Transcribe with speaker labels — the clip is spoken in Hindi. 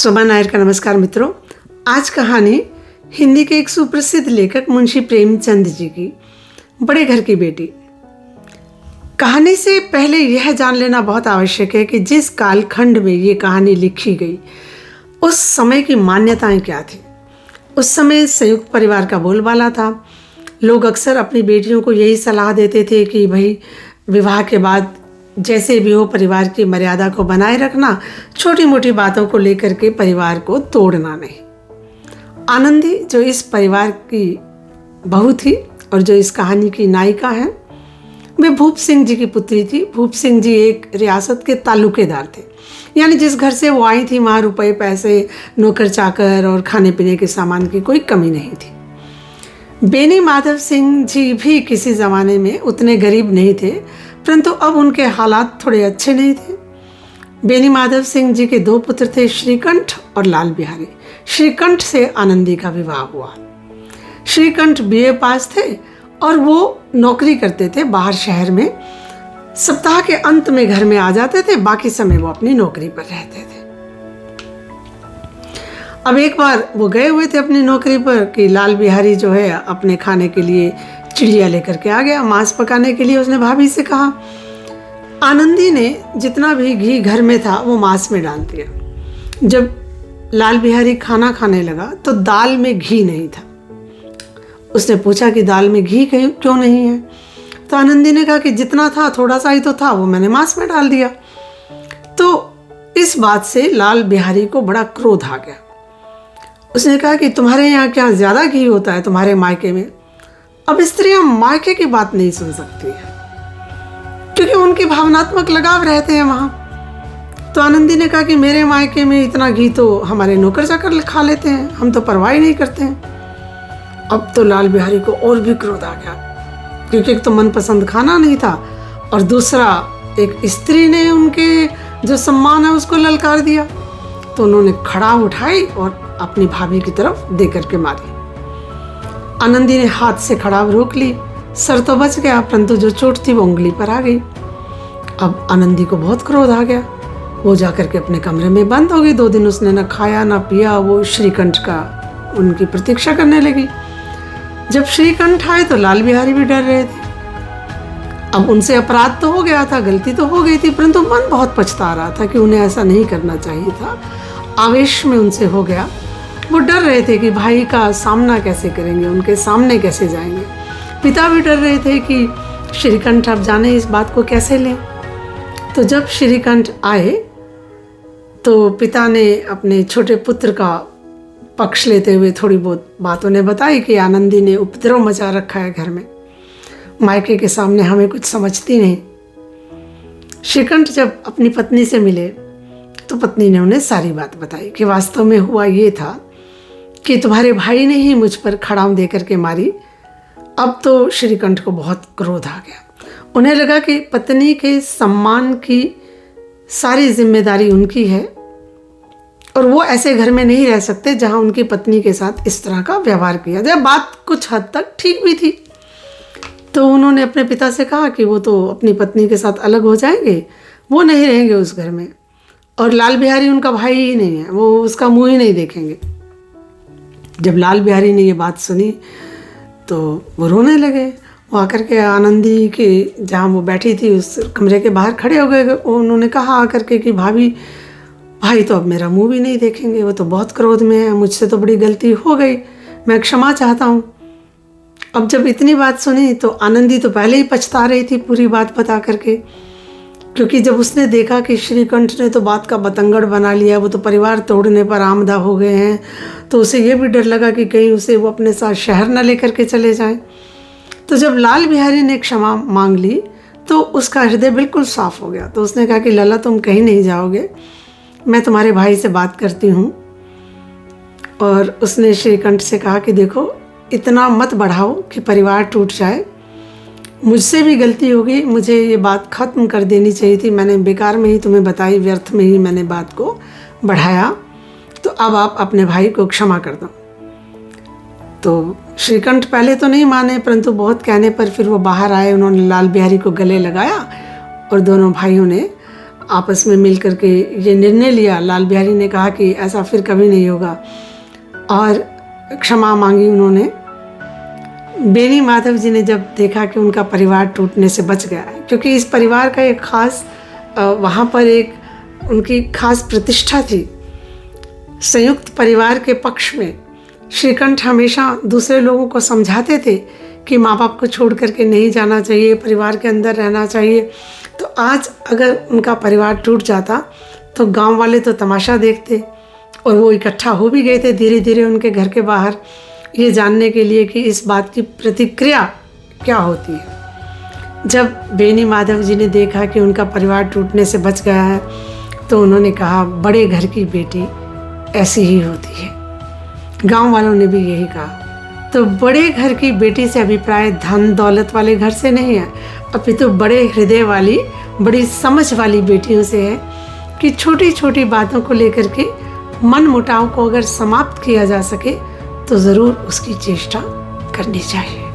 Speaker 1: शोभा नायर का नमस्कार मित्रों। आज कहानी हिंदी के एक सुप्रसिद्ध लेखक मुंशी प्रेमचंद जी की बड़े घर की बेटी। कहानी से पहले यह जान लेना बहुत आवश्यक है कि जिस कालखंड में ये कहानी लिखी गई उस समय की मान्यताएं क्या थी। उस समय संयुक्त परिवार का बोलबाला था। लोग अक्सर अपनी बेटियों को यही सलाह देते थे कि भाई विवाह के बाद जैसे भी हो परिवार की मर्यादा को बनाए रखना, छोटी मोटी बातों को लेकर के परिवार को तोड़ना नहीं। आनंदी जो इस परिवार की बहू थी और जो इस कहानी की नायिका है, वे भूप सिंह जी की पुत्री थी। भूप सिंह जी एक रियासत के तालुकेदार थे, यानी जिस घर से वो आई थी वहाँ रुपए पैसे, नौकर चाकर और खाने पीने के सामान की कोई कमी नहीं थी। बेनी माधव सिंह जी भी किसी ज़माने में उतने गरीब नहीं थे, परंतु अब उनके हालात थोड़े अच्छे नहीं थे। बेनी माधव सिंह जी के दो पुत्र थे, श्रीकंठ और लाल बिहारी। श्रीकंठ से आनंदी का विवाह हुआ। श्रीकंठ बीए पास थे और वो नौकरी करते थे बाहर शहर में। सप्ताह के अंत में घर में आ जाते थे, बाकी समय वो अपनी नौकरी पर रहते थे। अब एक बार वो गए हुए थे अपनी नौकरी पर कि लाल बिहारी जो है अपने खाने के लिए चिड़िया लेकर के आ गया। मांस पकाने के लिए उसने भाभी से कहा। आनंदी ने जितना भी घी घर में था वो मांस में डाल दिया। जब लाल बिहारी खाना खाने लगा तो दाल में घी नहीं था। उसने पूछा कि दाल में घी क्यों नहीं है? तो आनंदी ने कहा कि जितना था थोड़ा सा ही तो था, वो मैंने मांस में डाल दिया। तो इस बात से लाल बिहारी को बड़ा क्रोध आ गया। उसने कहा कि तुम्हारे यहाँ क्या ज़्यादा घी होता है तुम्हारे मायके में? अब स्त्रियां मायके की बात नहीं सुन सकती है क्योंकि उनके भावनात्मक लगाव रहते हैं वहाँ। तो आनंदी ने कहा कि मेरे मायके में इतना घी तो हमारे नौकर चाकर खा लेते हैं, हम तो परवाह ही नहीं करते हैं। अब तो लाल बिहारी को और भी क्रोध आ गया क्योंकि एक तो मनपसंद खाना नहीं था और दूसरा एक स्त्री ने उनके जो सम्मान है उसको ललकार दिया। तो उन्होंने खड़ा उठाई और अपनी भाभी की तरफ दे करके मारी। आनंदी ने हाथ से खड़ाव रोक ली। सर तो बच गया, परंतु जो चोट थी वो उंगली पर आ गई। अब आनंदी को बहुत क्रोध आ गया। वो जाकर के अपने कमरे में बंद हो गई। 2 दिन उसने न खाया न पिया। वो श्रीकंठ का उनकी प्रतीक्षा करने लगी। जब श्रीकंठ आए तो लाल बिहारी भी डर रहे थे। अब उनसे अपराध तो हो गया था, गलती तो हो गई थी, परंतु मन बहुत पछता रहा था कि उन्हें ऐसा नहीं करना चाहिए था। आवेश में उनसे हो गया। वो डर रहे थे कि भाई का सामना कैसे करेंगे, उनके सामने कैसे जाएंगे। पिता भी डर रहे थे कि श्रीकंठ अब जाने इस बात को कैसे लें। तो जब श्रीकंठ आए तो पिता ने अपने छोटे पुत्र का पक्ष लेते हुए थोड़ी बहुत बात उन्हें बताई कि आनंदी ने उपद्रव मचा रखा है घर में, मायके के सामने हमें कुछ समझती नहीं। श्रीकंठ जब अपनी पत्नी से मिले तो पत्नी ने उन्हें सारी बात बताई कि वास्तव में हुआ ये था कि तुम्हारे भाई ने ही मुझ पर खड़ाम दे करके मारी। अब तो श्रीकंठ को बहुत क्रोध आ गया। उन्हें लगा कि पत्नी के सम्मान की सारी जिम्मेदारी उनकी है और वो ऐसे घर में नहीं रह सकते जहां उनकी पत्नी के साथ इस तरह का व्यवहार किया जाए। बात कुछ हद तक ठीक भी थी। तो उन्होंने अपने पिता से कहा कि वो तो अपनी पत्नी के साथ अलग हो जाएंगे, वो नहीं रहेंगे उस घर में, और लाल बिहारी उनका भाई ही नहीं है, वो उसका मुंह ही नहीं देखेंगे। जब लाल बिहारी ने ये बात सुनी तो वो रोने लगे। वो आकर के आनंदी के जहाँ वो बैठी थी उस कमरे के बाहर खड़े हो गए। उन्होंने कहा आकर के कि भाभी, भाई तो अब मेरा मुंह भी नहीं देखेंगे, वो तो बहुत क्रोध में है, मुझसे तो बड़ी गलती हो गई, मैं क्षमा चाहता हूँ। अब जब इतनी बात सुनी तो आनंदी तो पहले ही पछता रही थी पूरी बात बता करके, क्योंकि जब उसने देखा कि श्रीकंठ ने तो बात का बतंगड़ बना लिया, वो तो परिवार तोड़ने पर आमदा हो गए हैं, तो उसे ये भी डर लगा कि कहीं उसे वो अपने साथ शहर न लेकर के चले जाएं। तो जब लाल बिहारी ने क्षमा मांग ली तो उसका हृदय बिल्कुल साफ हो गया। तो उसने कहा कि लला तुम कहीं नहीं जाओगे, मैं तुम्हारे भाई से बात करती हूँ। और उसने श्रीकंठ से कहा कि देखो, इतना मत बढ़ाओ कि परिवार टूट जाए, मुझसे भी गलती हो गई, मुझे ये बात ख़त्म कर देनी चाहिए थी, मैंने बेकार में ही तुम्हें बताई, व्यर्थ में ही मैंने बात को बढ़ाया, तो अब आप अपने भाई को क्षमा कर दो। तो श्रीकंठ पहले तो नहीं माने, परंतु बहुत कहने पर फिर वो बाहर आए। उन्होंने लाल बिहारी को गले लगाया और दोनों भाइयों ने आपस में मिल करके ये निर्णय लिया। लाल बिहारी ने कहा कि ऐसा फिर कभी नहीं होगा और क्षमा मांगी उन्होंने। बेनी माधव जी ने जब देखा कि उनका परिवार टूटने से बच गया है, क्योंकि इस परिवार का एक खास वहाँ पर एक उनकी खास प्रतिष्ठा थी। संयुक्त परिवार के पक्ष में श्रीकंठ हमेशा दूसरे लोगों को समझाते थे कि माँ बाप को छोड़ करके नहीं जाना चाहिए, परिवार के अंदर रहना चाहिए। तो आज अगर उनका परिवार टूट जाता तो गांव वाले तो तमाशा देखते, और वो इकट्ठा हो भी गए थे धीरे धीरे उनके घर के बाहर, ये जानने के लिए कि इस बात की प्रतिक्रिया क्या होती है। जब बेनी माधव जी ने देखा कि उनका परिवार टूटने से बच गया है तो उन्होंने कहा, बड़े घर की बेटी ऐसी ही होती है। गांव वालों ने भी यही कहा। तो बड़े घर की बेटी से अभिप्राय धन दौलत वाले घर से नहीं है, अपितु बड़े हृदय वाली, बड़ी समझ वाली बेटियों से है कि छोटी छोटी बातों को लेकर के मन मुटाव को अगर समाप्त किया जा सके तो ज़रूर उसकी चेष्टा करनी चाहिए।